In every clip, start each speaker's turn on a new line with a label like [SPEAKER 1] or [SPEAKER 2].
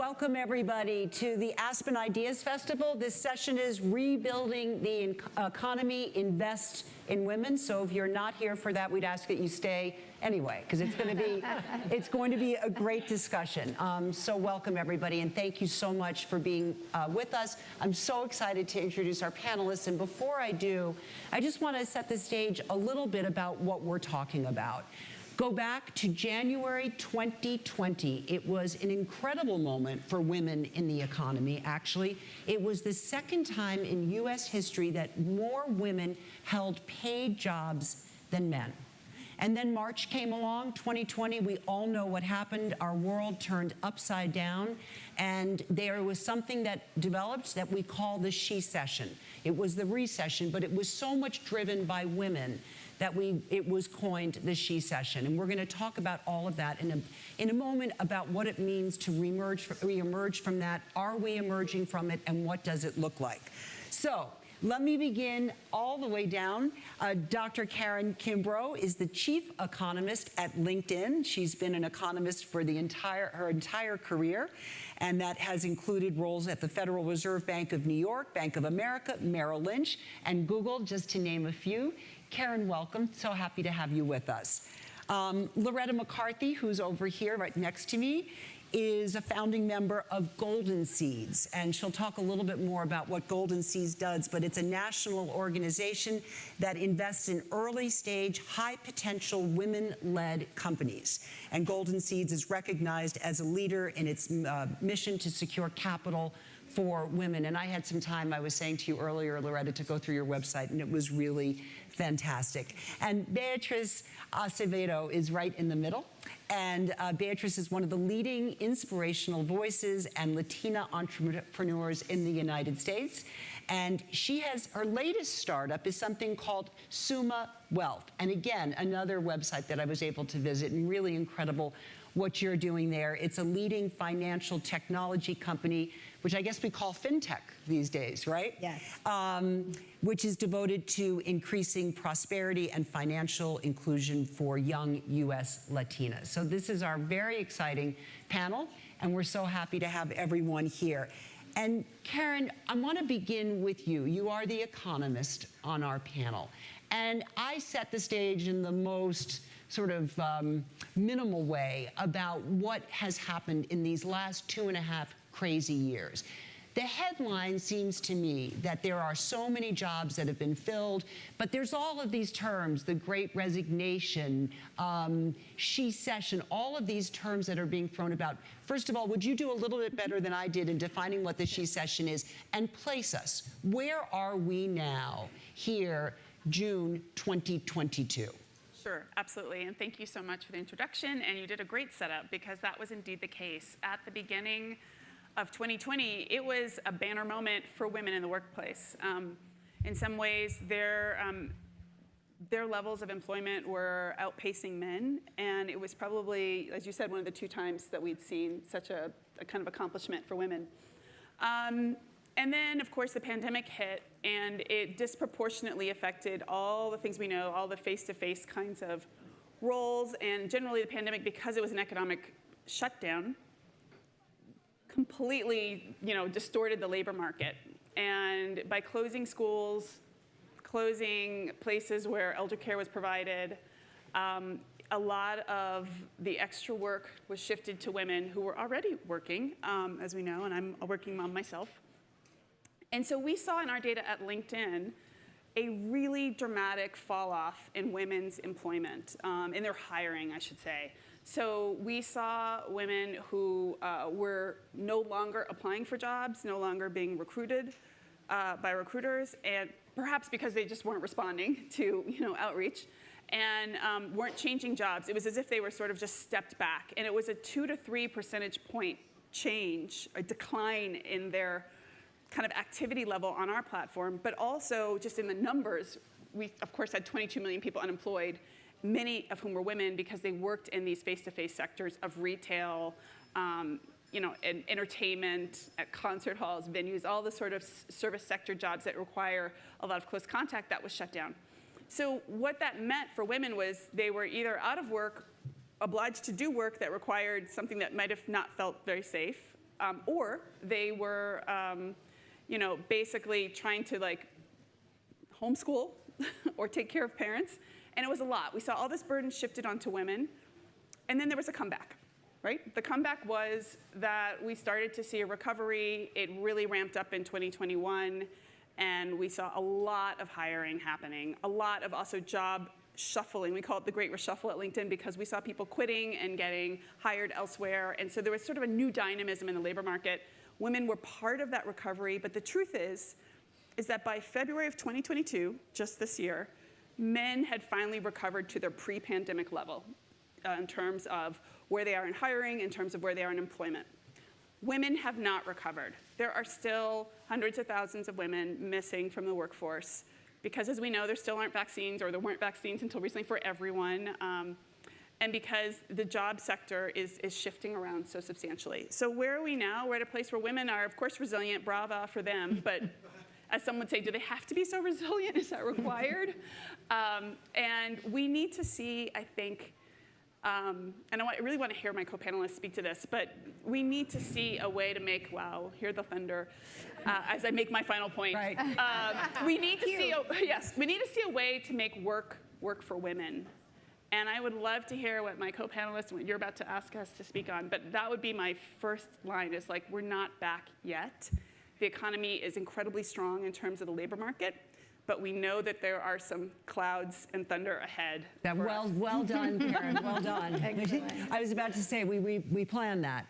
[SPEAKER 1] Welcome everybody to the Aspen Ideas Festival. This session is Rebuilding the Economy, Invest in Women. So if you're not here for that, we'd ask that you stay anyway, because it's going to be a great discussion. So welcome everybody, and thank you so much for being with us. I'm so excited to introduce our panelists, and before I do, I just want to set the stage a little bit about what we're talking about. Go back to January 2020. It was an incredible moment for women in the economy, actually. It was the second time in U.S. history that more women held paid jobs than men. And then March came along, 2020, we all know what happened. Our world turned upside down, and there was something that developed that we call the she-cession. It was the recession, but it was so much driven by women that it was coined the she-cession. And we're going to talk about all of that in a moment, about what it means to reemerge from that. Are we emerging from it, and what does it look like? So let me begin all the way down. Dr. Karen Kimbrough is the chief economist at LinkedIn. She's been an economist for her entire career, and that has included roles at the Federal Reserve Bank of New York, Bank of America, Merrill Lynch, and Google, just to name a few. Karen, welcome. So happy to have you with us. Loretta McCarthy, who's over here right next to me, is a founding member of Golden Seeds, and she'll talk a little bit more about what Golden Seeds does, but it's a national organization that invests in early-stage, high-potential, women-led companies. And Golden Seeds is recognized as a leader in its mission to secure capital for women. And I had some time, I was saying to you earlier, Loretta, to go through your website, and it was really fantastic. And Beatriz Acevedo is right in the middle. And Beatriz is one of the leading inspirational voices and Latina entrepreneurs in the United States. And her latest startup is something called Summa Wealth. And again, another website that I was able to visit, and really incredible what you're doing there. It's a leading financial technology company, which I guess we call fintech these days, right?
[SPEAKER 2] Yes.
[SPEAKER 1] Which is devoted to increasing prosperity and financial inclusion for young U.S. Latinas. So this is our very exciting panel, and we're so happy to have everyone here. And Karen, I want to begin with you. You are the economist on our panel. And I set the stage in the most sort of minimal way about what has happened in these last 2.5 crazy years. The headline seems to me that there are so many jobs that have been filled, but there's all of these terms, the Great Resignation, she-cession, all of these terms that are being thrown about. First of all, would you do a little bit better than I did in defining what the she-cession is, and place us? Where are we now, here, June 2022?
[SPEAKER 3] Sure, absolutely, and thank you so much for the introduction, and you did a great setup, because that was indeed the case. At the beginning of 2020, it was a banner moment for women in the workplace. In some ways, their levels of employment were outpacing men, and it was probably, as you said, one of the 2 times that we'd seen such a kind of accomplishment for women. And then, of course, the pandemic hit, and it disproportionately affected all the things we know, all the face-to-face kinds of roles, and generally the pandemic, because it was an economic shutdown, completely, distorted the labor market. And by closing schools, closing places where elder care was provided, a lot of the extra work was shifted to women who were already working, as we know, and I'm a working mom myself. And so we saw in our data at LinkedIn a really dramatic fall off in women's employment, in their hiring, I should say. So we saw women who were no longer applying for jobs, no longer being recruited by recruiters, and perhaps because they just weren't responding to outreach, and weren't changing jobs. It was as if they were sort of just stepped back. And it was a 2 to 3 percentage point change, a decline in their kind of activity level on our platform, but also just in the numbers. We, of course, had 22 million people unemployed, many of whom were women because they worked in these face-to-face sectors of retail, and entertainment, at concert halls, venues, all the sort of service sector jobs that require a lot of close contact. That was shut down. So what that meant for women was they were either out of work, obliged to do work that required something that might have not felt very safe, or they were, basically trying to like homeschool or take care of parents. And it was a lot. We saw all this burden shifted onto women. And then there was a comeback, right? The comeback was that we started to see a recovery. It really ramped up in 2021. And we saw a lot of hiring happening, a lot of also job shuffling. We call it the great reshuffle at LinkedIn because we saw people quitting and getting hired elsewhere. And so there was sort of a new dynamism in the labor market. Women were part of that recovery. But the truth is that by February of 2022, just this year, men had finally recovered to their pre-pandemic level in terms of where they are in hiring, in terms of where they are in employment. Women have not recovered. There are still hundreds of thousands of women missing from the workforce because, as we know, there still aren't vaccines, or there weren't vaccines until recently for everyone, and because the job sector is shifting around so substantially. So where are we now? We're at a place where women are, of course, resilient, brava for them, but as some would say, do they have to be so resilient? Is that required? And we need to see, I think, and I really want to hear my co-panelists speak to this, but we need to see a way to make, wow, hear the thunder, as I make my final point.
[SPEAKER 1] Right.
[SPEAKER 3] We need to see, we need to see a way to make work for women. And I would love to hear what my co-panelists, what you're about to ask us to speak on, but that would be my first line, is like, we're not back yet. The economy is incredibly strong in terms of the labor market, but we know that there are some clouds and thunder ahead.
[SPEAKER 1] That well done, Karen. Well done.
[SPEAKER 2] Excellent.
[SPEAKER 1] I was about to say we planned that.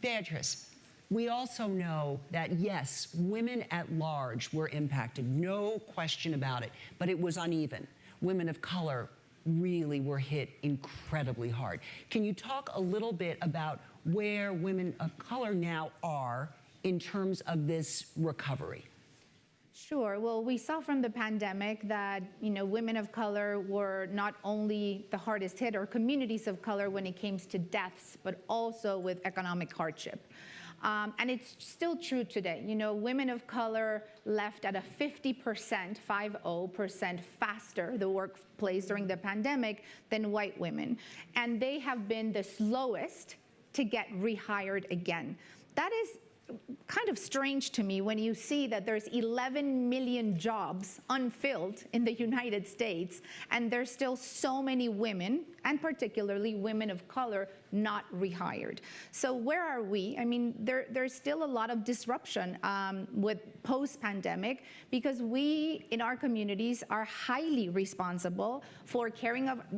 [SPEAKER 1] Beatrice, we also know that yes, women at large were impacted, no question about it, but it was uneven. Women of color really were hit incredibly hard. Can you talk a little bit about where women of color now are in terms of this recovery?
[SPEAKER 2] Sure. Well, we saw from the pandemic that, women of color were not only the hardest hit, or communities of color, when it came to deaths, but also with economic hardship. And it's still true today. Women of color left at a 50% faster the workplace during the pandemic than white women. And they have been the slowest to get rehired again. That is kind of strange to me when you see that there's 11 million jobs unfilled in the United States, and there's still so many women, and particularly women of color, not rehired. So where are we? I mean, there's still a lot of disruption with post-pandemic, because we in our communities are highly responsible for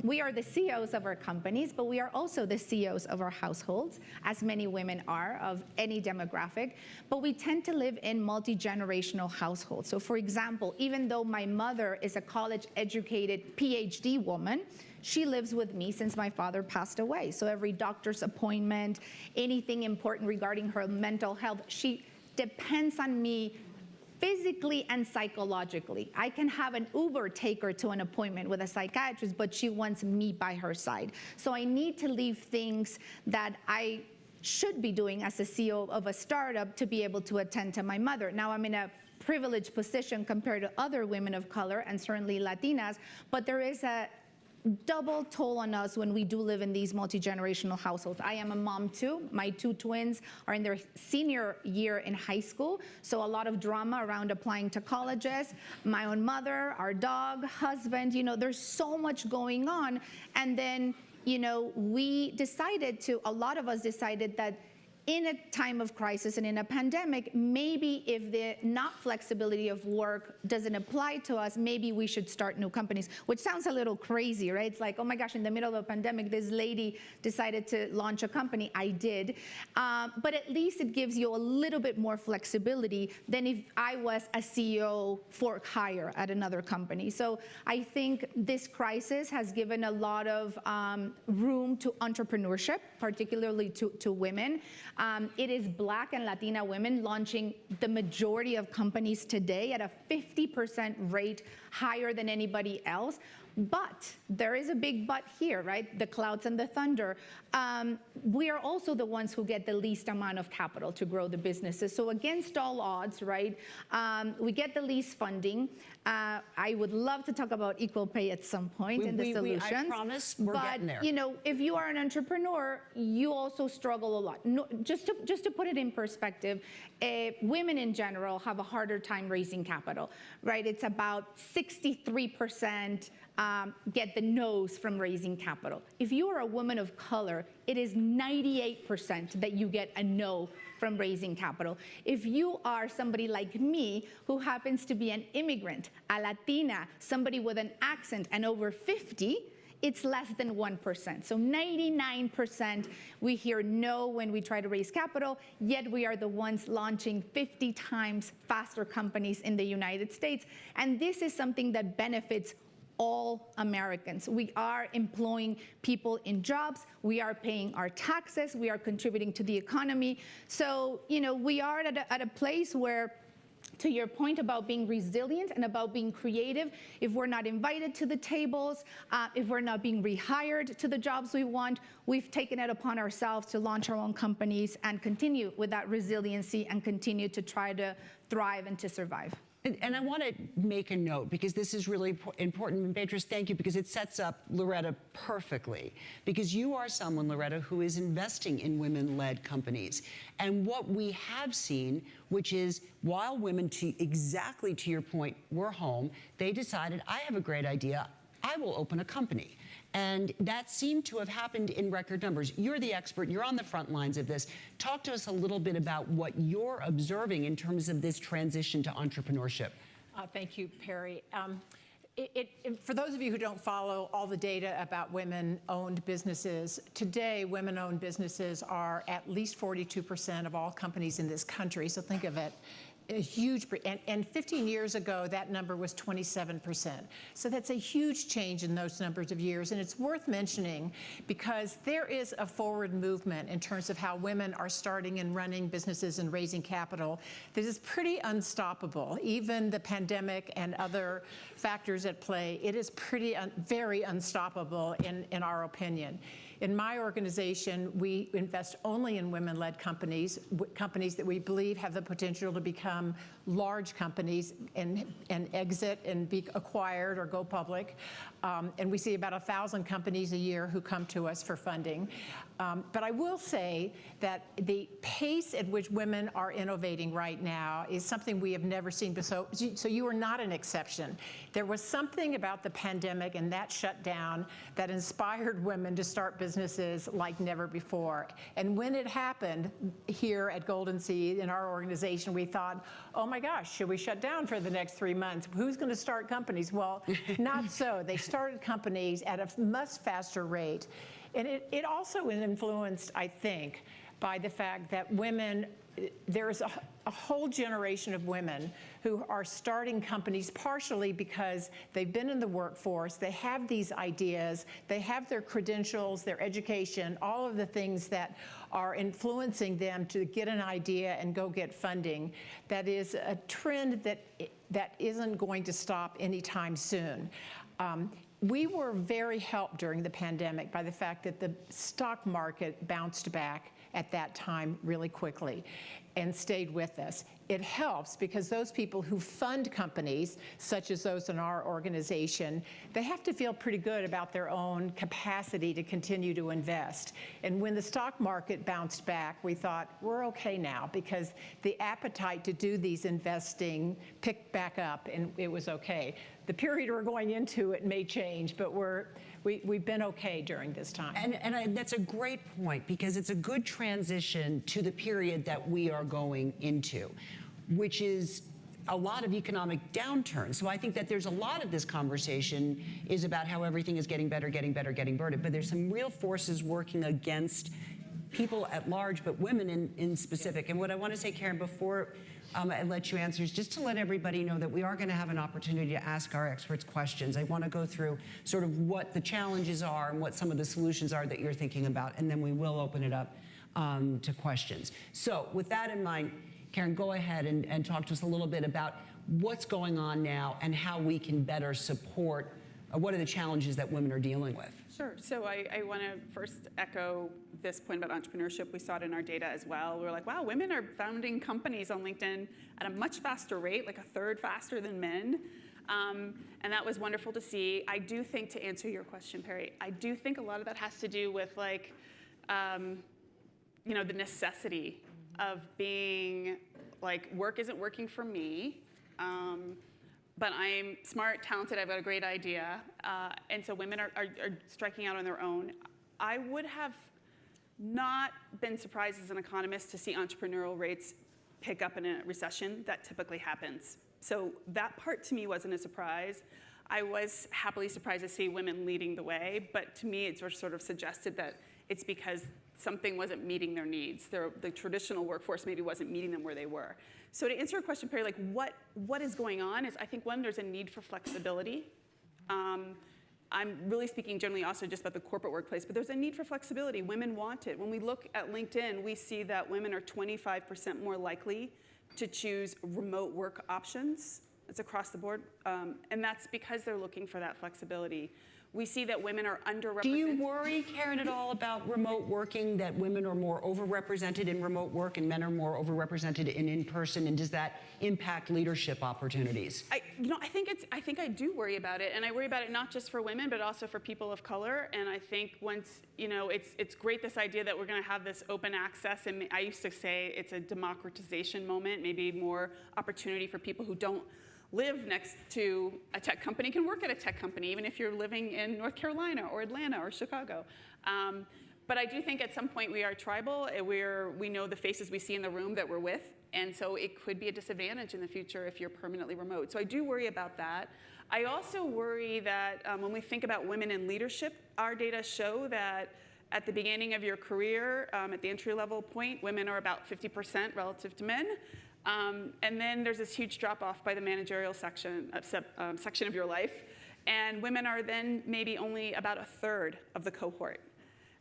[SPEAKER 2] we are the CEOs of our companies, but we are also the CEOs of our households, as many women are of any demographic, but we tend to live in multi-generational households. So for example, even though my mother is a college-educated PhD woman, she lives with me since my father passed away. So every doctor's appointment, anything important regarding her mental health, she depends on me physically and psychologically. I can have an Uber take her to an appointment with a psychiatrist, but she wants me by her side. So I need to leave things that I should be doing as a CEO of a startup to be able to attend to my mother. Now I'm in a privileged position compared to other women of color, and certainly Latinas, but there is a double toll on us when we do live in these multi-generational households. I am a mom too. My two twins are in their senior year in high school, so a lot of drama around applying to colleges. My own mother, our dog, husband, there's so much going on. And then, a lot of us decided that in a time of crisis and in a pandemic, maybe if the not flexibility of work doesn't apply to us, maybe we should start new companies, which sounds a little crazy, right? It's like, oh my gosh, in the middle of a pandemic, this lady decided to launch a company. I did. But at least it gives you a little bit more flexibility than if I was a CEO for hire at another company. So I think this crisis has given a lot of room to entrepreneurship, particularly to women. It is Black and Latina women launching the majority of companies today at a 50% rate higher than anybody else. But there is a big but here, right? The clouds and the thunder. We are also the ones who get the least amount of capital to grow the businesses. So against all odds, right, we get the least funding. I would love to talk about equal pay at some point in the solutions.
[SPEAKER 1] I promise we're getting there.
[SPEAKER 2] But, you know, if you are an entrepreneur, you also struggle a lot. No, just to put it in perspective, women in general have a harder time raising capital, right? It's about 63% get the no's from raising capital. If you are a woman of color, it is 98% that you get a no from raising capital. If you are somebody like me who happens to be an immigrant, a Latina, somebody with an accent and over 50, it's less than 1%. So 99% we hear no when we try to raise capital, yet we are the ones launching 50 times faster companies in the United States. And this is something that benefits all Americans. We are employing people in jobs, we are paying our taxes, we are contributing to the economy. So, you know, we are at a place where, to your point about being resilient and about being creative, if we're not invited to the tables, if we're not being rehired to the jobs we want, we've taken it upon ourselves to launch our own companies and continue with that resiliency and continue to try to thrive and to survive.
[SPEAKER 1] And I want to make a note, because this is really important. And Beatrice, thank you, because it sets up Loretta perfectly. Because you are someone, Loretta, who is investing in women-led companies. And what we have seen, which is while women, exactly to your point, were home, they decided, I have a great idea, I will open a company. And that seemed to have happened in record numbers. You're the expert, you're on the front lines of this. Talk to us a little bit about what you're observing in terms of this transition to entrepreneurship.
[SPEAKER 4] Thank you, Perry. For those of you who don't follow all the data about women-owned businesses, today women-owned businesses are at least 42% of all companies in this country. So think of it. A huge, and 15 years ago, that number was 27%. So that's a huge change in those numbers of years. And it's worth mentioning because there is a forward movement in terms of how women are starting and running businesses and raising capital that is pretty unstoppable. Even the pandemic and other factors at play, it is very unstoppable in our opinion. In my organization, we invest only in women-led companies, companies that we believe have the potential to become large companies and exit and be acquired or go public. And we see about 1,000 companies a year who come to us for funding. But I will say that the pace at which women are innovating right now is something we have never seen before. So you are not an exception. There was something about the pandemic and that shutdown that inspired women to start businesses like never before. And when it happened here at Golden Seed in our organization, we thought, oh my gosh, should we shut down for the next 3 months? Who's going to start companies? Well, not so. They started companies at a much faster rate. And it also is influenced, I think, by the fact that women, there's a whole generation of women who are starting companies partially because they've been in the workforce, they have these ideas, they have their credentials, their education, all of the things that are influencing them to get an idea and go get funding. That is a trend that isn't going to stop anytime soon. We were very helped during the pandemic by the fact that the stock market bounced back at that time really quickly and stayed with us. It helps because those people who fund companies, such as those in our organization, they have to feel pretty good about their own capacity to continue to invest. And when the stock market bounced back, we thought, we're okay now because the appetite to do these investing picked back up and it was okay. The period we're going into, it may change, but we've been okay during this time.
[SPEAKER 1] And that's a great point because it's a good transition to the period that we are going into, which is a lot of economic downturn. So I think that there's a lot of this conversation is about how everything is getting better, getting better, but there's some real forces working against people at large, but women in specific. And what I want to say, Karen, before I let you answer is just to let everybody know that we are going to have an opportunity to ask our experts questions. I want to go through sort of what the challenges are and what some of the solutions are that you're thinking about, and then we will open it up to questions. So with that in mind, Karen, go ahead and talk to us a little bit about what's going on now and how we can better support what are the challenges that women are dealing with?
[SPEAKER 3] Sure. So I want to first echo this point about entrepreneurship. We saw it in our data as well. We were like, wow, women are founding companies on LinkedIn at a much faster rate, like a third faster than men. And that was wonderful to see. I do think, to answer your question, Perry, I do think a lot of that has to do with like, the necessity of being like, work isn't working for me. But I'm smart, talented, I've got a great idea. And so women are striking out on their own. I would have not been surprised as an economist to see entrepreneurial rates pick up in a recession. That typically happens. So that part to me wasn't a surprise. I was happily surprised to see women leading the way, but to me it sort of suggested that it's because something wasn't meeting their needs. The traditional workforce maybe wasn't meeting them where they were. So to answer your question, Perry, like what is going on is I think one, there's a need for flexibility. I'm really speaking generally also just about the corporate workplace, but there's a need for flexibility. Women want it. When we look at LinkedIn, we see that women are 25% more likely to choose remote work options. It's across the board. And that's because they're looking for that flexibility. We see that women are underrepresented.
[SPEAKER 1] Do you worry, Karen, at all about remote working, that women are more overrepresented in remote work and men are more overrepresented in in-person, and does that impact leadership opportunities?
[SPEAKER 3] I think I do worry about it, and I worry about it not just for women, but also for people of color. And I think once, it's great, this idea that we're going to have this open access, and I used to say it's a democratization moment, maybe more opportunity for people who don't live next to a tech company can work at a tech company, even if you're living in North Carolina or Atlanta or Chicago. But I do think at some point we are tribal. We know the faces we see in the room that we're with, and so it could be a disadvantage in the future if you're permanently remote. So I do worry about that. I also worry that when we think about women in leadership, our data show that at the beginning of your career, at the entry-level point, women are about 50% relative to men. And then there's this huge drop-off by the managerial section of your life. And women are then maybe only about a third of the cohort.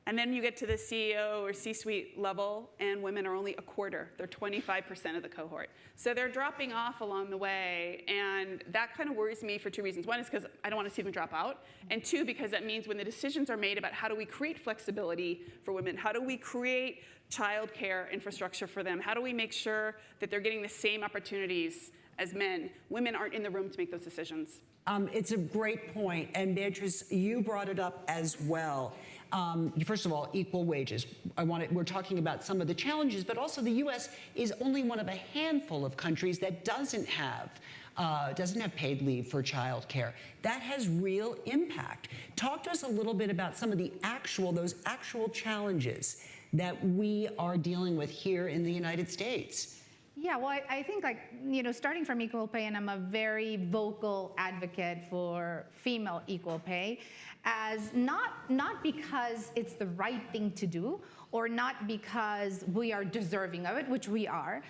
[SPEAKER 3] And then you get to the CEO or C-suite level, and women are only a quarter. They're 25% of the cohort. So they're dropping off along the way, and that kind of worries me for two reasons. One is because I don't want to see them drop out, and two, because that means when the decisions are made about how do we create flexibility for women, how do we create childcare infrastructure for them, how do we make sure that they're getting the same opportunities as men, women aren't in the room to make those decisions.
[SPEAKER 1] It's a great point, and Beatrice, you brought it up as well. First of all, equal wages. We're talking about some of the challenges, but also the U.S. is only one of a handful of countries that doesn't have paid leave for childcare. That has real impact. Talk to us a little bit about some of those actual challenges that we are dealing with here in the United States.
[SPEAKER 2] Yeah, well, I think starting from equal pay, and I'm a very vocal advocate for female equal pay, as not because it's the right thing to do, or not because we are deserving of it, which we are,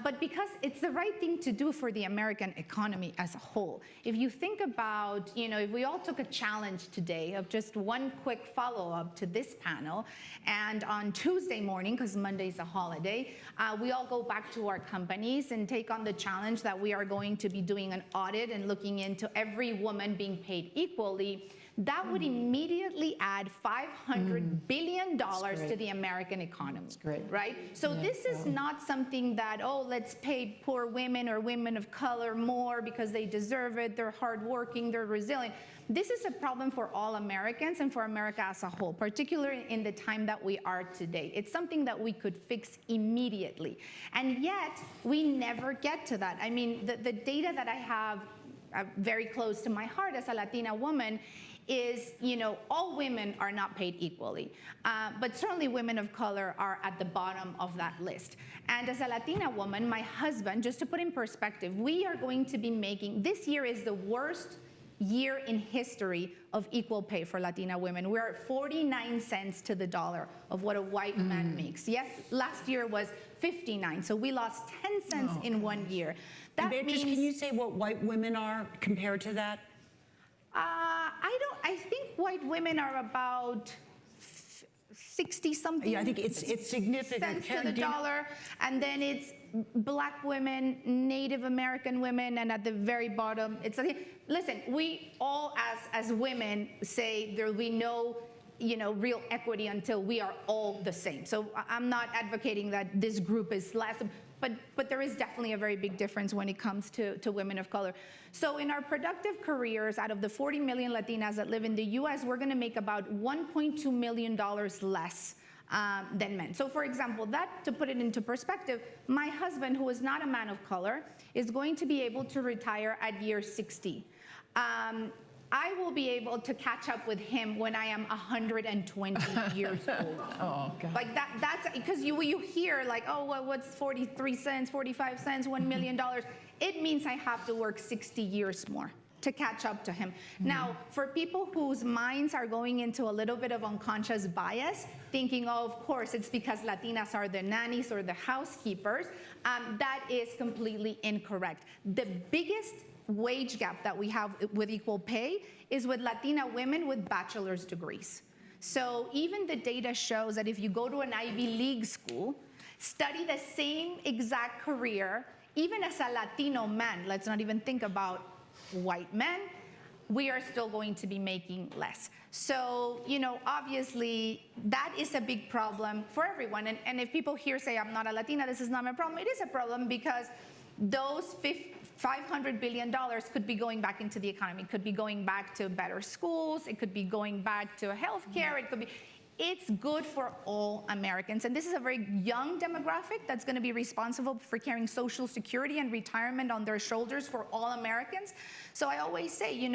[SPEAKER 2] but because it's the right thing to do for the American economy as a whole. If you think about, if we all took a challenge today of just one quick follow-up to this panel, and on Tuesday morning, because Monday's a holiday, we all go back to our companies and take on the challenge that we are going to be doing an audit and looking into every woman being paid equally, that would immediately add $500 billion to the American economy, right? So this is not something that, let's pay poor women or women of color more because they deserve it, they're hardworking, they're resilient. This is a problem for all Americans and for America as a whole, particularly in the time that we are today. It's something that we could fix immediately. And yet, we never get to that. I mean, the data that I have very close to my heart as a Latina woman is, all women are not paid equally, but certainly women of color are at the bottom of that list. And as a Latina woman, my husband, just to put in perspective, we are going to be this year is the worst year in history of equal pay for Latina women. We're at 49 cents to the dollar of what a white man makes. Yes, last year was 59, so we lost 10 cents in 1 year. That
[SPEAKER 1] Beatrice, can you say what white women are compared to that?
[SPEAKER 2] I think white women are about 60 something.
[SPEAKER 1] Yeah, I think it's significant.
[SPEAKER 2] Cents to
[SPEAKER 1] Karen,
[SPEAKER 2] the
[SPEAKER 1] do you know-
[SPEAKER 2] dollar, and then it's Black women, Native American women, and at the very bottom, it's listen. We all, as women, say there will be no, real equity until we are all the same. So I'm not advocating that this group is less, but there is definitely a very big difference when it comes to women of color. So in our productive careers, out of the 40 million Latinas that live in the U.S., we're going to make about $1.2 million less than men. So for example, that, to put it into perspective, my husband, who is not a man of color, is going to be able to retire at year 60. I will be able to catch up with him when I am 120 years old.
[SPEAKER 4] Oh, God.
[SPEAKER 2] Like that's because you hear like, oh, well, what's 43 cents, 45 cents, $1 million? It means I have to work 60 years more to catch up to him. Now, for people whose minds are going into a little bit of unconscious bias, thinking, oh, of course, it's because Latinas are the nannies or the housekeepers, that is completely incorrect. The biggest wage gap that we have with equal pay is with Latina women with bachelor's degrees. So even the data shows that if you go to an Ivy League school, study the same exact career, even as a Latino man, let's not even think about white men, we are still going to be making less. So, obviously, that is a big problem for everyone. And if people here say, I'm not a Latina, this is not my problem, it is a problem because those $500 billion could be going back into the economy, could be going back to better schools, it could be going back to healthcare, it could be, it's good for all Americans. And this is a very young demographic that's going to be responsible for carrying Social Security and retirement on their shoulders for all Americans. So I always say,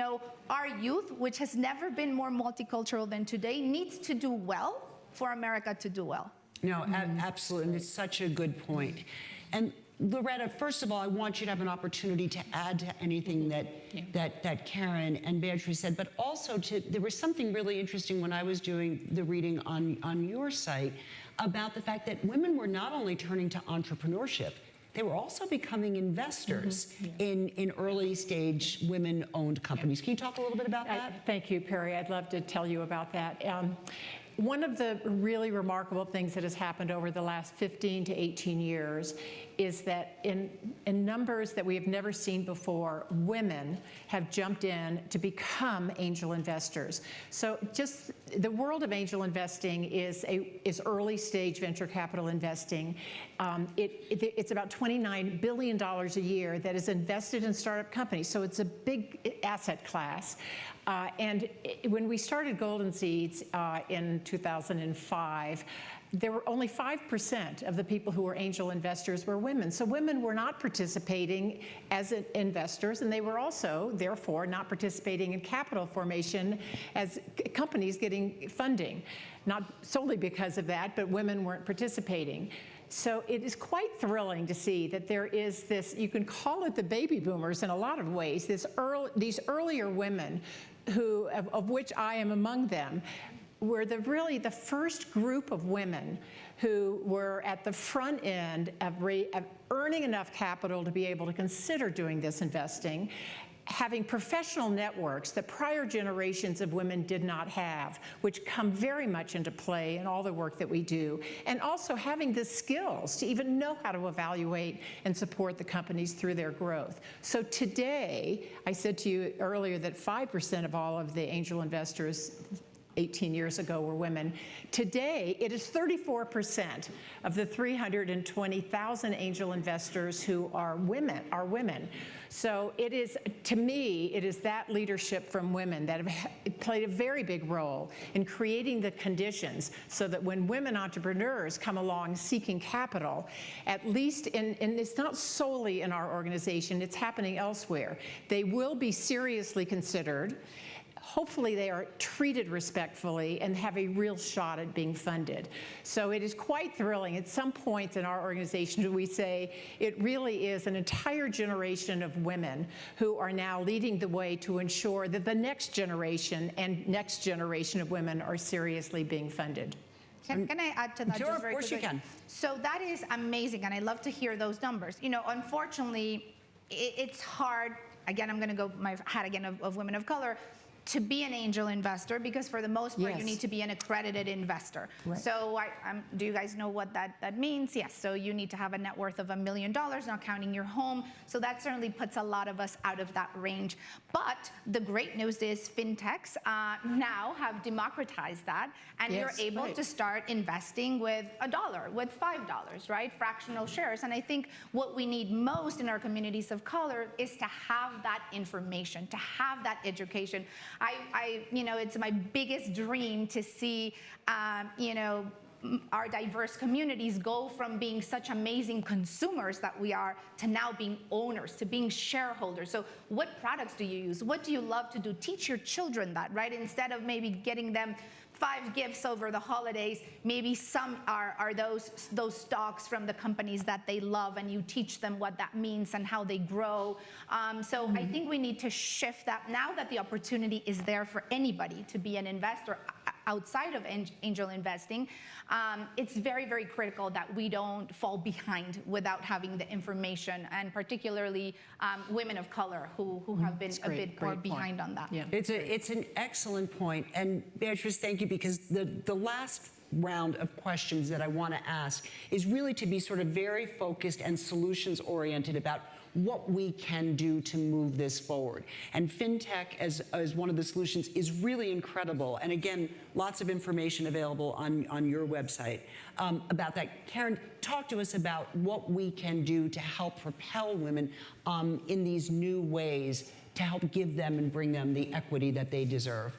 [SPEAKER 2] our youth, which has never been more multicultural than today, needs to do well for America to do well.
[SPEAKER 1] No, absolutely. And it's such a good point. And Loretta, first of all, I want you to have an opportunity to add to anything that Karen and Beatrice said, but also there was something really interesting when I was doing the reading on your site about the fact that women were not only turning to entrepreneurship, they were also becoming investors in early stage women-owned companies. Can you talk a little bit about that?
[SPEAKER 4] Thank you, Perry. I'd love to tell you about that. One of the really remarkable things that has happened over the last 15 to 18 years is that in numbers that we have never seen before, women have jumped in to become angel investors. So just the world of angel investing is early stage venture capital investing. It's about $29 billion a year that is invested in startup companies. So it's a big asset class. When we started Golden Seeds in 2005, there were only 5% of the people who were angel investors were women. So women were not participating as investors, and they were also, therefore, not participating in capital formation as companies getting funding. Not solely because of that, but women weren't participating. So it is quite thrilling to see that there is this, you can call it the baby boomers in a lot of ways, these earlier women who, of which I am among them, were really the first group of women who were at the front end of earning enough capital to be able to consider doing this investing, having professional networks that prior generations of women did not have, which come very much into play in all the work that we do, and also having the skills to even know how to evaluate and support the companies through their growth. So today, I said to you earlier that 5% of all of the angel investors 18 years ago were women. Today, it is 34% of the 320,000 angel investors who are women. So it is, to me, it is that leadership from women that have played a very big role in creating the conditions so that when women entrepreneurs come along seeking capital, at least and it's not solely in our organization, it's happening elsewhere, they will be seriously considered. Hopefully they are treated respectfully and have a real shot at being funded. So it is quite thrilling. At some point in our organization, we say it really is an entire generation of women who are now leading the way to ensure that the next generation and next generation of women are seriously being funded.
[SPEAKER 2] Can I add to that?
[SPEAKER 1] Sure,
[SPEAKER 2] just very
[SPEAKER 1] of course
[SPEAKER 2] quickly?
[SPEAKER 1] you can.
[SPEAKER 2] So that is amazing, and I love to hear those numbers. Unfortunately, it's hard. Again, I'm going to go my hat again of women of color. to be an angel investor, because for the most part, you need to be an accredited investor.
[SPEAKER 1] Right.
[SPEAKER 2] So do you guys know what that means? Yes, so you need to have a net worth of $1 million, not counting your home. So that certainly puts a lot of us out of that range. But the great news is fintechs now have democratized that, and you're able to start investing with $1, with $5, right? Fractional shares. And I think what we need most in our communities of color is to have that information, to have that education. It's my biggest dream to see, our diverse communities go from being such amazing consumers that we are to now being owners, to being shareholders. So what products do you use? What do you love to do? Teach your children that, right? Instead of maybe getting them 5 gifts over the holidays, maybe some are those stocks from the companies that they love, and you teach them what that means and how they grow. So I think we need to shift that now that the opportunity is there for anybody to be an investor outside of angel investing. It's very, very critical that we don't fall behind without having the information, and particularly women of color who have been a bit more behind on that.
[SPEAKER 4] Yeah.
[SPEAKER 1] It's an excellent point. And Beatrice, thank you, because the last round of questions that I want to ask is really to be sort of very focused and solutions oriented about what we can do to move this forward. And fintech as one of the solutions is really incredible. And again, lots of information available on your website about that. Karen, talk to us about what we can do to help propel women in these new ways to help give them and bring them the equity that they deserve,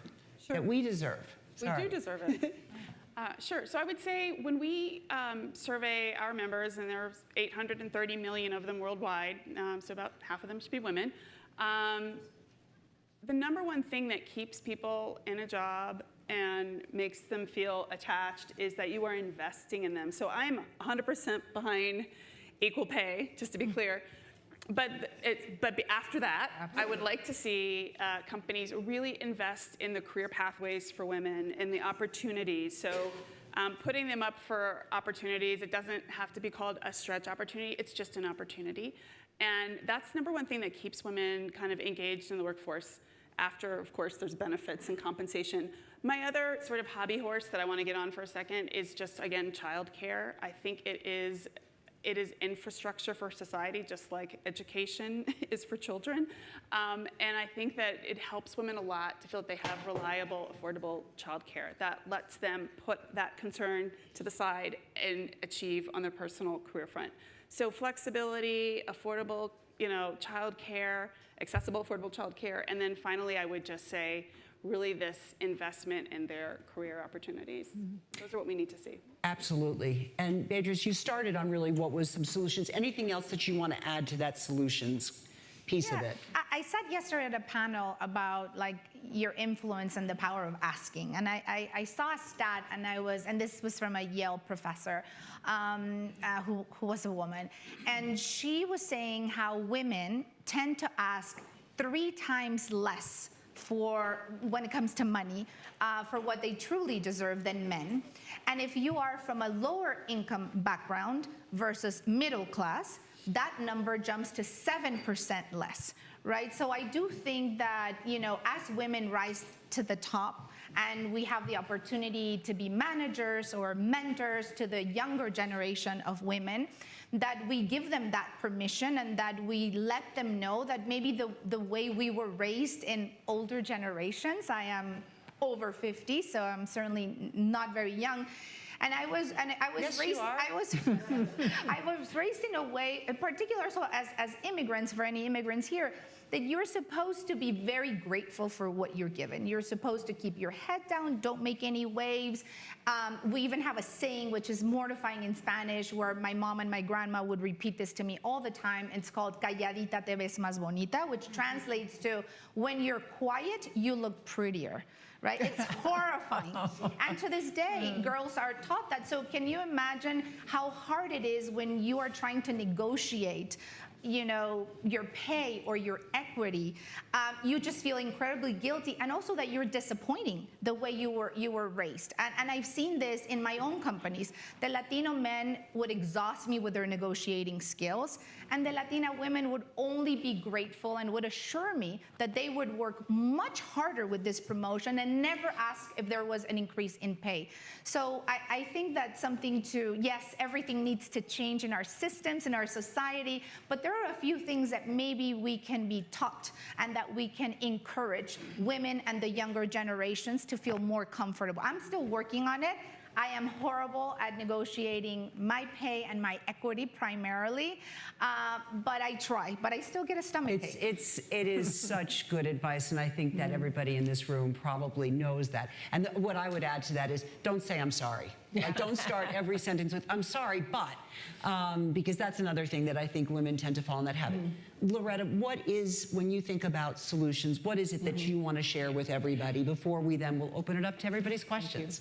[SPEAKER 1] that we deserve.
[SPEAKER 3] We do deserve it. Sure. So I would say when we survey our members, and there's 830 million of them worldwide, so about half of them should be women, the number one thing that keeps people in a job and makes them feel attached is that you are investing in them. So I'm 100% behind equal pay, just to be clear. But after that, I would like to see companies really invest in the career pathways for women and the opportunities. So putting them up for opportunities, it doesn't have to be called a stretch opportunity, it's just an opportunity. And that's number one thing that keeps women kind of engaged in the workforce after, of course, there's benefits and compensation. My other sort of hobby horse that I want to get on for a second is just, again, childcare. I think it is infrastructure for society, just like education is for children. And I think that it helps women a lot to feel that they have reliable, affordable childcare that lets them put that concern to the side and achieve on their personal career front. So flexibility, affordable, childcare, accessible, affordable childcare, and then finally, I would just say, really this investment in their career opportunities. Those are what we need to see.
[SPEAKER 1] Absolutely. And Beatrice, you started on really what was some solutions. Anything else that you want to add to that solutions piece of it?
[SPEAKER 2] I sat yesterday at a panel about your influence and the power of asking. And I saw a stat, and this was from a Yale professor who was a woman. And she was saying how women tend to ask 3 times less when it comes to money, for what they truly deserve than men. And if you are from a lower income background versus middle class, that number jumps to 7% less, right? So I do think that, as women rise to the top and we have the opportunity to be managers or mentors to the younger generation of women, that we give them that permission and that we let them know that maybe the way we were raised in older generations, I am over 50, so I'm certainly not very young. And I was
[SPEAKER 1] Yes,
[SPEAKER 2] raised.
[SPEAKER 1] you are.
[SPEAKER 2] I was raised in a way, in particular, so as immigrants, for any immigrants here, that you're supposed to be very grateful for what you're given. You're supposed to keep your head down, don't make any waves. We even have a saying which is mortifying in Spanish, where my mom and my grandma would repeat this to me all the time. It's called "calladita te ves más bonita," which translates to, when you're quiet, you look prettier. Right? It's horrifying. And to this day, girls are taught that. So can you imagine how hard it is when you are trying to negotiate your pay or your equity, you just feel incredibly guilty, and also that you're disappointing the way you were raised. And I've seen this in my own companies. The Latino men would exhaust me with their negotiating skills, and the Latina women would only be grateful and would assure me that they would work much harder with this promotion and never ask if there was an increase in pay. So I think that's something yes, everything needs to change in our systems, in our society, but there are a few things that maybe we can be taught and that we can encourage women and the younger generations to feel more comfortable. I'm still working on it. I am horrible at negotiating my pay and my equity primarily, but I try. But I still get a stomachache.
[SPEAKER 1] It is such good advice, and I think that everybody in this room probably knows that. And what I would add to that is, don't say I'm sorry. Like, don't start every sentence with I'm sorry, but, because that's another thing that I think women tend to fall in that habit. Loretta, when you think about solutions, what is it that you want to share with everybody before we then will open it up to everybody's questions?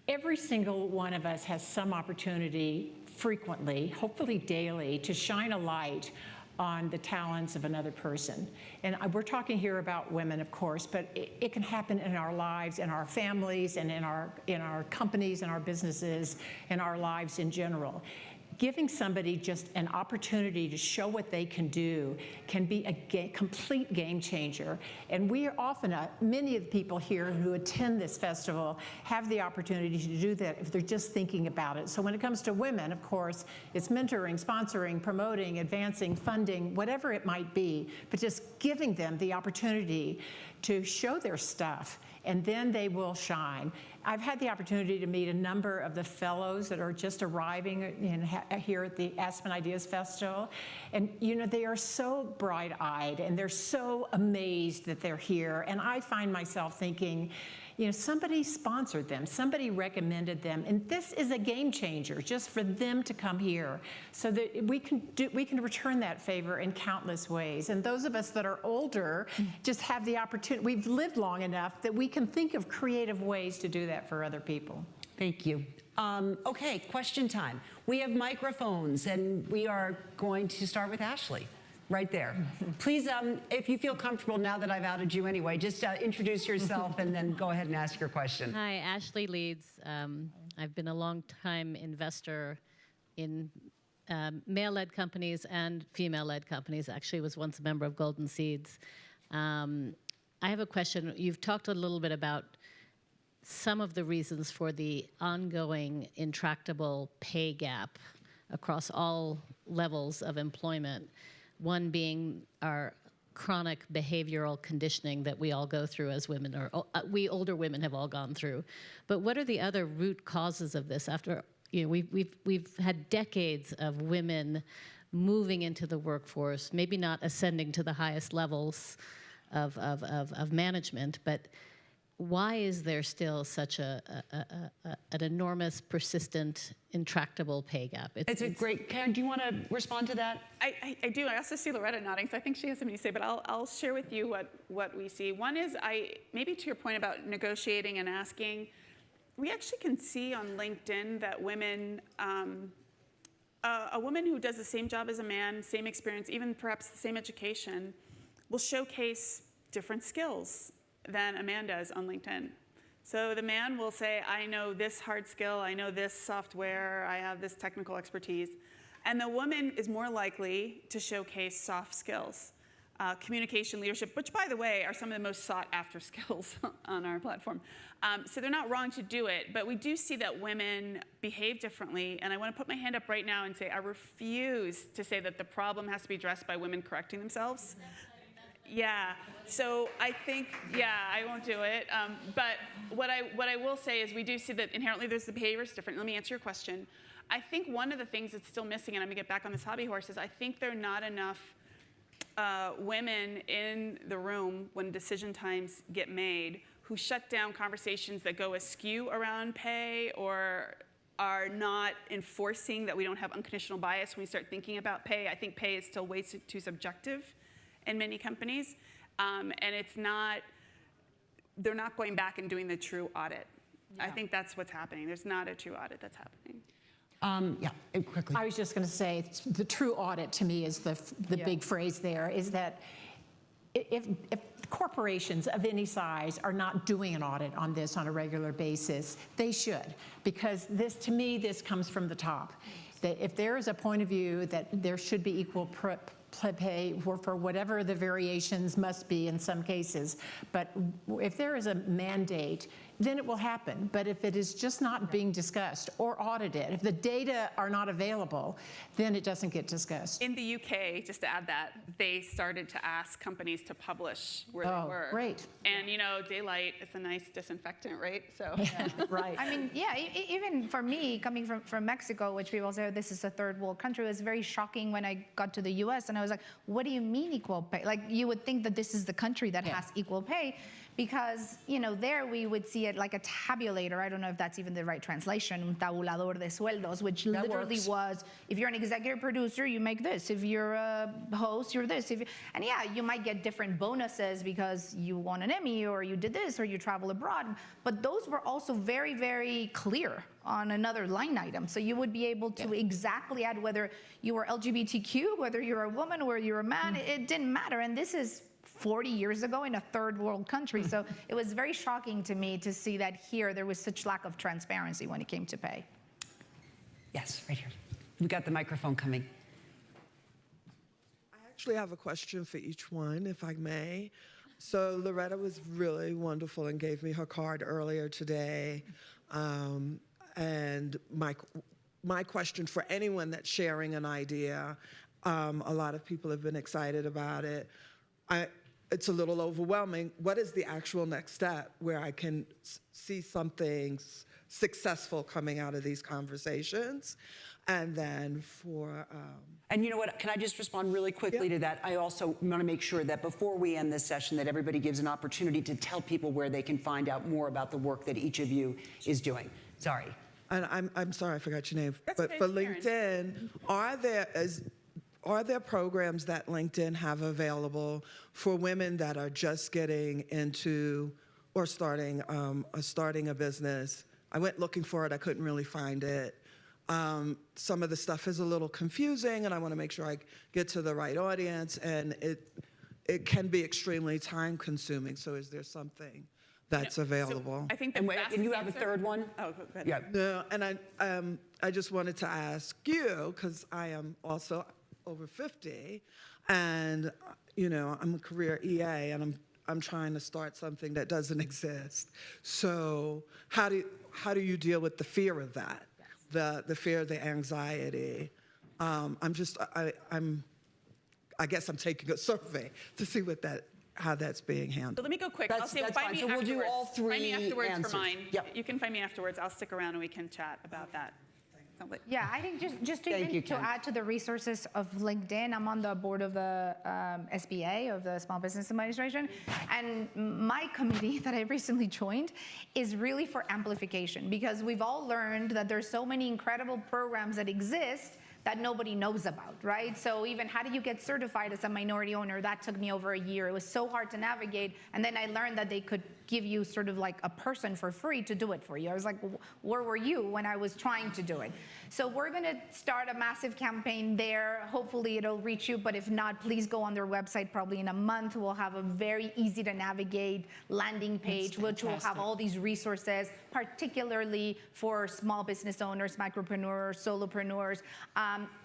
[SPEAKER 4] Every single one of us has some opportunity frequently, hopefully daily, to shine a light on the talents of another person. And we're talking here about women, of course, but it can happen in our lives, in our families, and in our companies, and our businesses, and our lives in general. Giving somebody just an opportunity to show what they can do can be a complete game changer. And we are often, many of the people here who attend this festival have the opportunity to do that if they're just thinking about it. So when it comes to women, of course, it's mentoring, sponsoring, promoting, advancing, funding, whatever it might be, but just giving them the opportunity to show their stuff, and then they will shine. I've had the opportunity to meet a number of the fellows that are just arriving here at the Aspen Ideas Festival. And they are so bright-eyed, and they're so amazed that they're here. And I find myself thinking, somebody sponsored them, somebody recommended them, and this is a game changer just for them to come here, so that we can return that favor in countless ways. And those of us that are older just have the opportunity. We've lived long enough that we can think of creative ways to do that for other people.
[SPEAKER 1] Thank you. Okay, question time. We have microphones, and we are going to start with Ashley. Right there. Please, if you feel comfortable now that I've outed you anyway, just introduce yourself and then go ahead and ask your question.
[SPEAKER 5] Hi, Ashley Leeds. I've been a long-time investor in male-led companies and female-led companies. Actually, was once a member of Golden Seeds. I have a question. You've talked a little bit about some of the reasons for the ongoing intractable pay gap across all levels of employment. One being our chronic behavioral conditioning that we all go through as women, or we older women have all gone through. But what are the other root causes of this? After we've had decades of women moving into the workforce, maybe not ascending to the highest levels of management, but why is there still such an enormous, persistent, intractable pay gap?
[SPEAKER 1] It's a great, Karen, do you want to respond to that?
[SPEAKER 3] I do. I also see Loretta nodding, so I think she has something to say, but I'll share with you what we see. One is, maybe to your point about negotiating and asking, we actually can see on LinkedIn that women, a woman who does the same job as a man, same experience, even perhaps the same education, will showcase different skills than a man does on LinkedIn. So the man will say, I know this hard skill, I know this software, I have this technical expertise. And the woman is more likely to showcase soft skills, communication, leadership, which, by the way, are some of the most sought after skills on our platform. So they're not wrong to do it, but we do see that women behave differently. And I want to put my hand up right now and say, I refuse to say that the problem has to be addressed by women correcting themselves. Yeah, so I think, I won't do it. But what I will say is we do see that inherently there's the behaviors different. Let me answer your question. I think one of the things that's still missing, and I'm gonna get back on this hobby horse, is I think there are not enough women in the room when decision times get made who shut down conversations that go askew around pay or are not enforcing that we don't have unconditional bias when we start thinking about pay. I think pay is still way too subjective in many companies, and they're not going back and doing the true audit. Yeah. I think that's what's happening. There's not a true audit that's happening.
[SPEAKER 1] Yeah, quickly.
[SPEAKER 4] I was just going to say, the true audit to me is the big phrase there, is that if corporations of any size are not doing an audit on this on a regular basis, they should, because this, to me, this comes from the top. That if there is a point of view that there should be equal pay for whatever the variations must be in some cases, but if there is a mandate, then it will happen. But if it is just not being discussed or audited, if the data are not available, then it doesn't get discussed.
[SPEAKER 3] In the UK, just to add that, they started to ask companies to publish where they were.
[SPEAKER 4] Great.
[SPEAKER 3] And daylight is a nice disinfectant, right? So
[SPEAKER 4] Right.
[SPEAKER 2] I mean, yeah, even for me, coming from Mexico, which people say, oh, this is a third world country, it was very shocking when I got to the US and I was like, what do you mean equal pay? Like, you would think that this is the country that has equal pay, because, there we would see it like a tabulator. I don't know if that's even the right translation, un tabulador de sueldos, which
[SPEAKER 4] That
[SPEAKER 2] literally
[SPEAKER 4] works.
[SPEAKER 2] was, if you're an executive producer, you make this. If you're a host, you're this. And yeah, you might get different bonuses because you won an Emmy or you did this or you travel abroad. But those were also very, very clear on another line item. So you would be able to exactly add whether you were LGBTQ, whether you're a woman, whether you're a man, it didn't matter. And this is 40 years ago in a third world country. So it was very shocking to me to see that here there was such lack of transparency when it came to pay.
[SPEAKER 1] Yes, right here. We got the microphone coming.
[SPEAKER 6] I actually have a question for each one, if I may. So Loretta was really wonderful and gave me her card earlier today. And my question for anyone that's sharing an idea, a lot of people have been excited about it. It's a little overwhelming. What is the actual next step where I can see something successful coming out of these conversations? And then for...
[SPEAKER 1] And you know what, can I just respond really quickly to that? I also want to make sure that before we end this session that everybody gives an opportunity to tell people where they can find out more about the work that each of you is doing. Sorry.
[SPEAKER 6] And I'm sorry, I forgot your name.
[SPEAKER 3] That's
[SPEAKER 6] But
[SPEAKER 3] okay,
[SPEAKER 6] for
[SPEAKER 3] Karen.
[SPEAKER 6] LinkedIn, are there programs that LinkedIn have available for women that are just getting into or starting a business? I went looking for it. I couldn't really find it. Some of the stuff is a little confusing, and I want to make sure I get to the right audience, and it can be extremely time-consuming. So is there something that's available?
[SPEAKER 3] I think the
[SPEAKER 1] And wait,
[SPEAKER 3] fastest
[SPEAKER 1] and you have a
[SPEAKER 3] answer-
[SPEAKER 1] third one?
[SPEAKER 3] Oh, go ahead.
[SPEAKER 1] Yeah.
[SPEAKER 6] No, and I just wanted to ask you, because I am also over 50, and I'm a career EA, and I'm trying to start something that doesn't exist. So how do you deal with the fear of that, the fear, the anxiety? I guess I'm taking a survey to see how that's being
[SPEAKER 3] So
[SPEAKER 6] handled.
[SPEAKER 3] let me go quick.
[SPEAKER 1] That's
[SPEAKER 3] Find
[SPEAKER 1] fine.
[SPEAKER 3] me
[SPEAKER 1] So we'll do
[SPEAKER 3] afterwards.
[SPEAKER 1] all
[SPEAKER 3] Find me
[SPEAKER 1] three
[SPEAKER 3] afterwards
[SPEAKER 1] answers.
[SPEAKER 3] for mine.
[SPEAKER 1] Yep.
[SPEAKER 3] You can find me afterwards. I'll stick around and we can chat about that. Sounds like-
[SPEAKER 2] Yeah, I think just to,
[SPEAKER 1] Thank
[SPEAKER 2] even
[SPEAKER 1] you,
[SPEAKER 2] to
[SPEAKER 1] Ken.
[SPEAKER 2] add to the resources of LinkedIn, I'm on the board of the SBA, of the Small Business Administration, and my committee that I recently joined is really for amplification, because we've all learned that there's so many incredible programs that exist that nobody knows about, right? So even how do you get certified as a minority owner? That took me over a year. It was so hard to navigate. And then I learned that they could give you sort of like a person for free to do it for you. I was like, where were you when I was trying to do it? So we're gonna start a massive campaign there. Hopefully it'll reach you, but if not, please go on their website. Probably in a month, we'll have a very easy to navigate landing page, which will have all these resources, particularly for small business owners, micropreneurs, solopreneurs,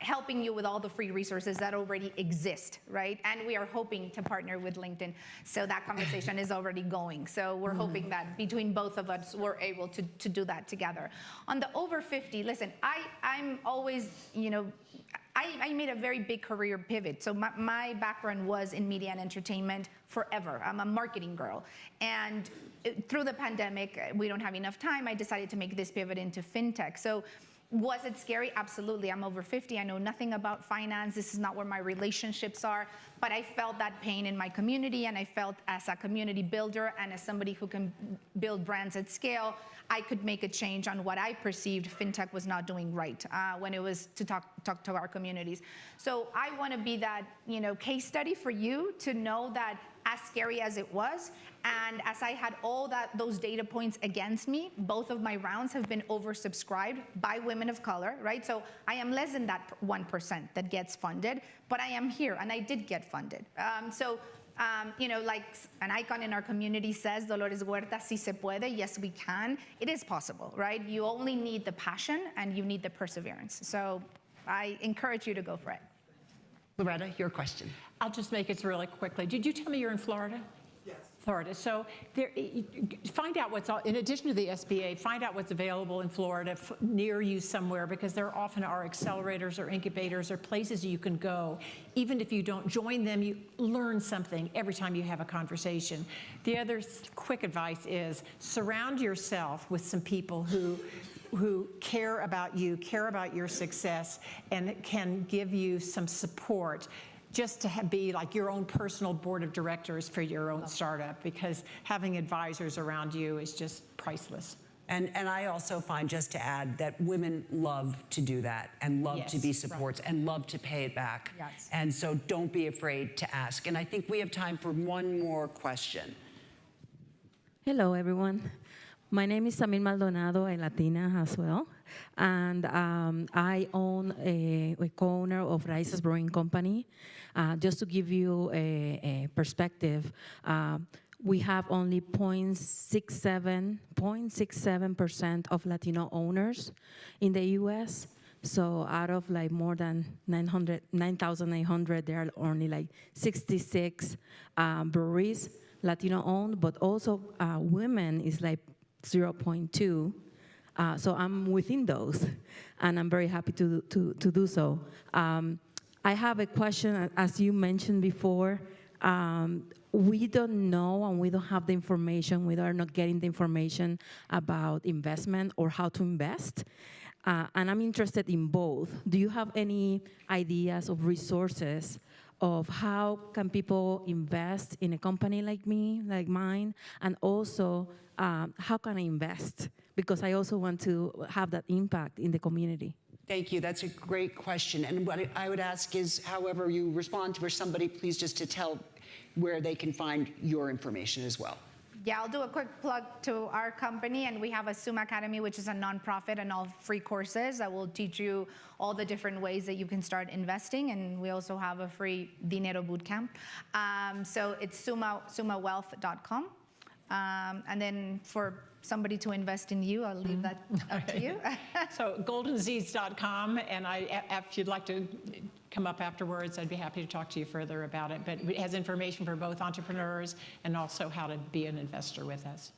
[SPEAKER 2] helping you with all the free resources that already exist, right? And we are hoping to partner with LinkedIn. So that conversation is already going. So we're hoping that between both of us, we're able to do that together. On the over 50, listen, I'm always, I made a very big career pivot. So my background was in media and entertainment forever. I'm a marketing girl. And through the pandemic, we don't have enough time. I decided to make this pivot into fintech. So was it scary? Absolutely. I'm over 50. I know nothing about finance. This is not where my relationships are. But I felt that pain in my community, and I felt as a community builder and as somebody who can build brands at scale, I could make a change on what I perceived fintech was not doing right when it was to talk to our communities. So I want to be that case study for you to know that as scary as it was. And as I had all those data points against me, both of my rounds have been oversubscribed by women of color, right? So I am less than that 1% that gets funded, but I am here, and I did get funded. Like an icon in our community says, Dolores Huerta, si se puede, yes, we can. It is possible, right? You only need the passion and you need the perseverance. So I encourage you to go for it.
[SPEAKER 1] Loretta, your question.
[SPEAKER 4] I'll just make it really quickly. Did you tell me you're in Florida?
[SPEAKER 6] Yes.
[SPEAKER 4] Florida. So find out in addition to the SBA, find out what's available in Florida near you somewhere, because there often are accelerators or incubators or places you can go. Even if you don't join them, you learn something every time you have a conversation. The other quick advice is surround yourself with some people who care about you, care about your success, and can give you some support, just to be like your own personal board of directors for your own startup, because having advisors around you is just priceless.
[SPEAKER 1] And I also find, just to add, that women love to do that and love to be supports and love to pay it back.
[SPEAKER 2] Yes.
[SPEAKER 1] And so don't be afraid to ask. And I think we have time for one more question.
[SPEAKER 7] Hello, everyone. My name is Samir Maldonado, a Latina as well, and I own a co-owner of Rice's Brewing Company. Just to give you a perspective, we have only 0.67% of Latino owners in the U.S. So out of like more than 9,800, there are only like 66 breweries Latino owned, but also women is like 0.2. So I'm within those, and I'm very happy to do so. I have a question. As you mentioned before, we don't know and we don't have the information. We are not getting the information about investment or how to invest. And I'm interested in both. Do you have any ideas of resources of how can people invest in a company like mine, and also how can I invest? Because I also want to have that impact in the community.
[SPEAKER 1] Thank you. That's a great question. And what I would ask is, however you respond to somebody, please just to tell where they can find your information as well.
[SPEAKER 2] Yeah, I'll do a quick plug to our company, and we have a Suma Academy, which is a nonprofit and all free courses that will teach you all the different ways that you can start investing, and we also have a free Dinero Bootcamp. So it's sumawealth.com. And then for somebody to invest in you, I'll leave that up to you.
[SPEAKER 4] So goldenseeds.com, and if you'd like to come up afterwards, I'd be happy to talk to you further about it. But it has information for both entrepreneurs and also how to be an investor with us.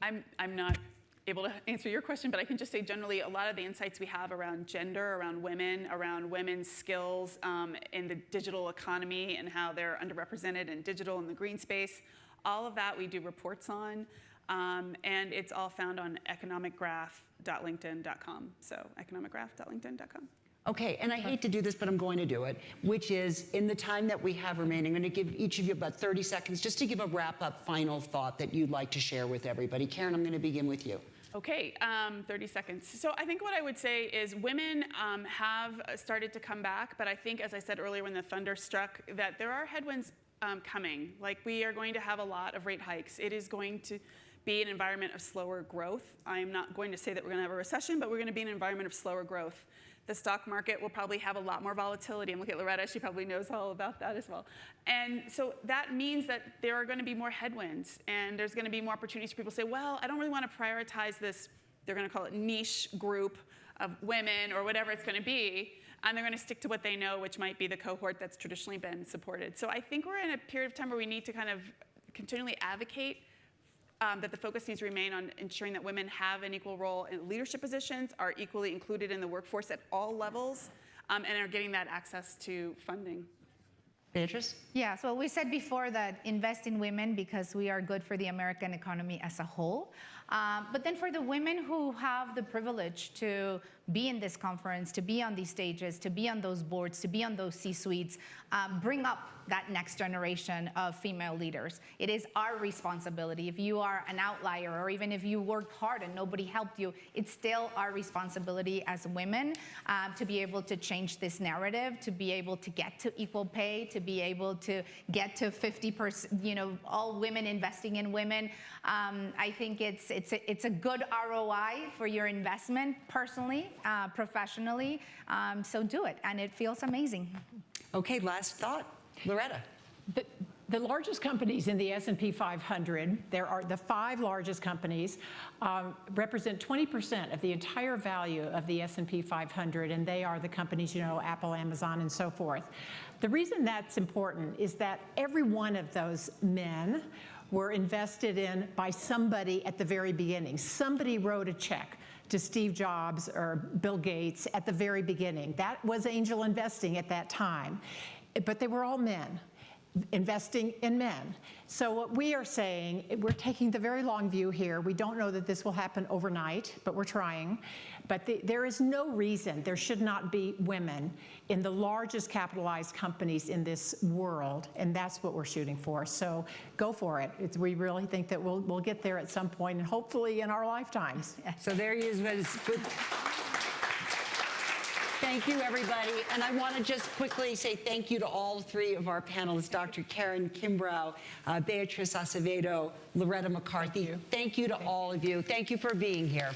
[SPEAKER 3] I'm not able to answer your question, but I can just say generally a lot of the insights we have around gender, around women's skills in the digital economy and how they're underrepresented in digital and the green space, all of that we do reports on. And it's all found on economicgraph.linkedin.com. So economicgraph.linkedin.com.
[SPEAKER 1] Okay, and I hate to do this, but I'm going to do it, which is, in the time that we have remaining, I'm going to give each of you about 30 seconds just to give a wrap-up final thought that you'd like to share with everybody. Karen, I'm going to begin with you.
[SPEAKER 3] Okay, 30 seconds. So I think what I would say is women have started to come back, but I think, as I said earlier when the thunder struck, that there are headwinds coming. Like, we are going to have a lot of rate hikes. It is going to be an environment of slower growth. I'm not going to say that we're going to have a recession, but we're going to be in an environment of slower growth. The stock market will probably have a lot more volatility. I'm looking at Loretta, she probably knows all about that as well. And so that means that there are going to be more headwinds, and there's going to be more opportunities for people to say, well, I don't really want to prioritize this, they're going to call it niche group of women or whatever it's going to be, and they're going to stick to what they know, which might be the cohort that's traditionally been supported. So I think we're in a period of time where we need to kind of continually advocate that the focus needs to remain on ensuring that women have an equal role in leadership positions, are equally included in the workforce at all levels, and are getting that access to funding.
[SPEAKER 1] Beatrice?
[SPEAKER 2] Yeah, so we said before that invest in women because we are good for the American economy as a whole. But then for the women who have the privilege to be in this conference, to be on these stages, to be on those boards, to be on those C-suites, bring up that next generation of female leaders. It is our responsibility. If you are an outlier, or even if you worked hard and nobody helped you, it's still our responsibility as women to be able to change this narrative, to be able to get to equal pay, to be able to get to 50%, all women investing in women. I think it's a good ROI for your investment personally, professionally. So do it, and it feels amazing.
[SPEAKER 1] Okay, last thought. Loretta.
[SPEAKER 4] The largest companies in the S&P 500, there are the 5 largest companies, represent 20% of the entire value of the S&P 500, and they are the companies, Apple, Amazon, and so forth. The reason that's important is that every one of those men were invested in by somebody at the very beginning. Somebody wrote a check to Steve Jobs or Bill Gates at the very beginning. That was angel investing at that time. But they were all men, investing in men. So what we are saying, we're taking the very long view here. We don't know that this will happen overnight, but we're trying. But there is no reason there should not be women in the largest capitalized companies in this world, and that's what we're shooting for. So go for it. We really think that we'll get there at some point, and hopefully in our lifetimes.
[SPEAKER 1] So there he is. Thank you, everybody. And I want to just quickly say thank you to all 3 of our panelists, Dr. Karen Kimbrough, Beatriz Acevedo, Loretta McCarthy. Thank you to all of you. Thank you for being here.